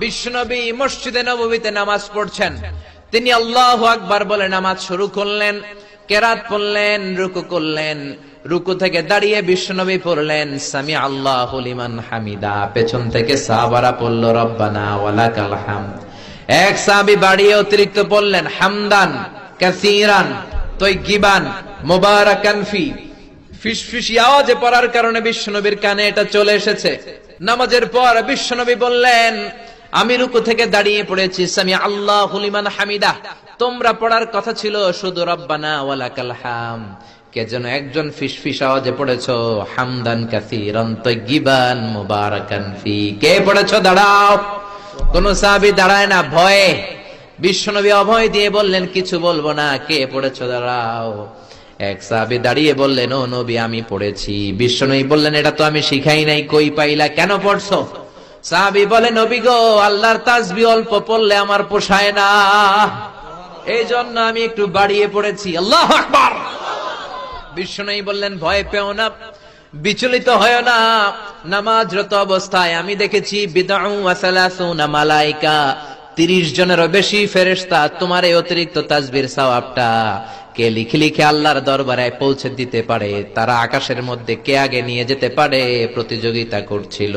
বিশ্বনবী মসজিদে নববীতে নামাজ পড়ছেন, তিনি আল্লাহু আকবার বলে নামাজ শুরু করলেন, কেরাত পড়লেন, রুকু করলেন, রুকু থেকে দাঁড়িয়ে বিশ্বনবী পড়লেন সামি আল্লাহু লিমান হামিদা, পেছন থেকে সাহাবারা পড়ল রব্বানা ওয়ালাকাল হামদ। এক সাহাবী বাড়িয়ে অতিরিক্ত পড়লেন হামদান কাসীরান তাইয়িবান মুবারাকান ফি, ফিসফিসি আওয়াজে পড়ার কারণে বিশ্বনবীর কানে এটা চলে এসেছে। নামাজের পর বিশ্বনবী বললেন আমি রুকু থেকে দাঁড়িয়ে পড়েছি সামি আল্লাহু লিমান হামিদা, তোমরা পড়ার কথা ছিল শুধু রব্বানা ওয়ালাকাল হামদ, কে যেন একজন ফিসফিস আওয়াজে পড়েছো হামদান কাসীরান তাইয়িবান মুবারাকান ফি। কে পড়েছো? দাঁড়াও। কোন সাহাবী দাঁড়ায় না ভয়ে। বিশ্বনবী অভয় দিয়ে বললেন কিছু বলবো না, কে পড়েছো? দাঁড়াও। এক সাহাবী দাঁড়িয়ে বললেন ও নবী আমি পড়েছি। বিশ্বনবী বললেন এটা তো আমি শিখাই নাই, কই পাইলা, কেন পড়ছো? সাহাবী বলে নবী গো, আল্লাহর তাসবিহ অল্প পড়লে আমার পোষায় না, এই জন্য আমি একটু বাড়িয়ে পড়েছি। আল্লাহু আকবার। বিশ্বনবী বললেন ভয় পেও না, বিচলিত হয় না, নামাজরত অবস্থায় আমি দেখেছি বিদউ ওয়া সালাসুনা মালায়েকা, 30 জনেরও বেশি ফেরেশতা তোমার এই অতিরিক্ত তাসবিহর সওয়াবটা কে লিখে লিখে আল্লাহর দরবারে পৌঁছে দিতে পারে, তারা আকাশের মধ্যে কে আগে নিয়ে যেতে পারে প্রতিযোগিতা করছিল।